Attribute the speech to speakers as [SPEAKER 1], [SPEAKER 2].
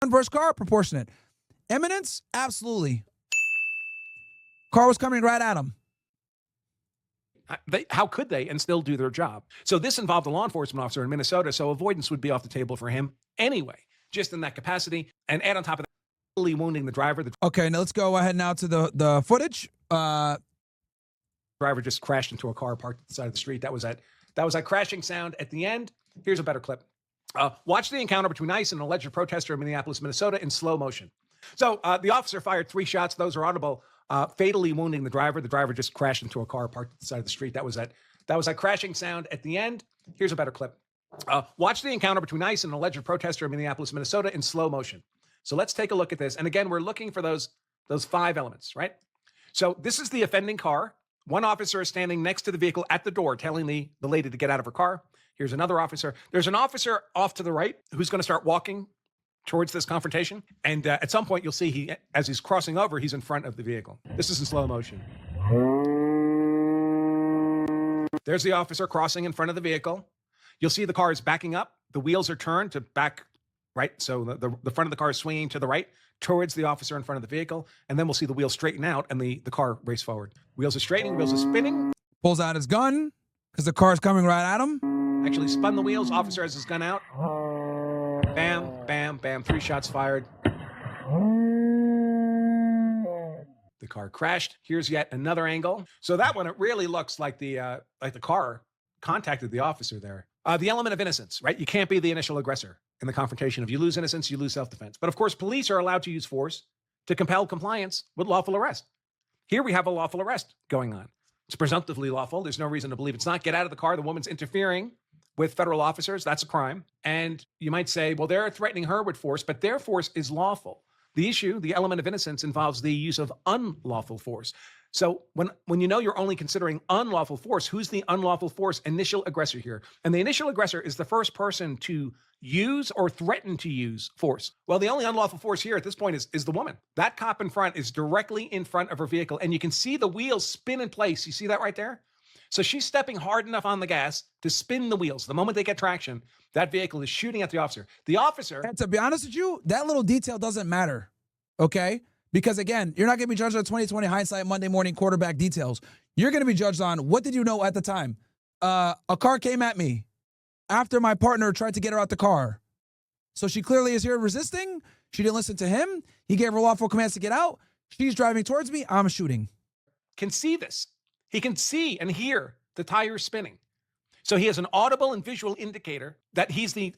[SPEAKER 1] Versus car, proportionate. Eminence, absolutely. Car was coming right at him.
[SPEAKER 2] How could they and still do their job? So this involved a law enforcement officer in Minnesota, so avoidance would be off the table for him anyway, just in that capacity. And add on top of that, really wounding the driver. The
[SPEAKER 1] Okay, now let's go ahead now to the footage.
[SPEAKER 2] driver just crashed into a car parked at the side of the street. That was that crashing sound at the end. Here's a better clip. Watch the encounter between ICE and an alleged protester in Minneapolis, Minnesota in slow motion. So the officer fired 3 shots. Those are audible, fatally wounding the driver. The driver just crashed into a car parked at the side of the street. That was that crashing sound at the end. Here's a better clip. Watch the encounter between ICE and an alleged protester in Minneapolis, Minnesota in slow motion. So let's take a look at this. And again, we're looking for those 5 elements, right? So this is the offending car. One officer is standing next to the vehicle at the door, telling the lady to get out of her car. Here's another officer. There's an officer off to the right who's going to start walking towards this confrontation. And at some point, you'll see as he's crossing over, he's in front of the vehicle. This is in slow motion. There's the officer crossing in front of the vehicle. You'll see the car is backing up. The wheels are turned to back right. So the front of the car is swinging to the right towards the officer in front of the vehicle. And then we'll see the wheels straighten out and the car race forward. Wheels are straightening, wheels are spinning.
[SPEAKER 1] Pulls out his gun because the car's coming right at him.
[SPEAKER 2] Actually spun the wheels. Officer has his gun out. Bam, bam, bam. 3 shots fired. The car crashed. Here's yet another angle. So that one, it really looks like the car contacted the officer there. The element of innocence, right? You can't be the initial aggressor in the confrontation. If you lose innocence, you lose self-defense. But of course, police are allowed to use force to compel compliance with lawful arrest. Here we have a lawful arrest going on. It's presumptively lawful. There's no reason to believe it's not. Get out of the car. The woman's interfering with federal officers. That's a crime. And you might say, well, they're threatening her with force, but their force is lawful. The issue, the element of innocence, involves the use of unlawful force. So when you know you're only considering unlawful force, who's the unlawful force initial aggressor here? And the initial aggressor is the first person to use or threaten to use force. Well, the only unlawful force here at this point is the woman. That cop in front is directly in front of her vehicle, and you can see the wheels spin in place. You see that right there? So she's stepping hard enough on the gas to spin the wheels. The moment they get traction, that vehicle is shooting at the officer. The officer...
[SPEAKER 1] And to be honest with you, that little detail doesn't matter, okay? Because again, you're not going to be judged on 2020 hindsight Monday morning quarterback details. You're going to be judged on what did you know at the time? A car came at me after my partner tried to get her out the car. So she clearly is here resisting. She didn't listen to him. He gave her lawful commands to get out. She's driving towards me. I'm shooting.
[SPEAKER 2] Can see this. He can see and hear the tires spinning. So he has an audible and visual indicator that he's the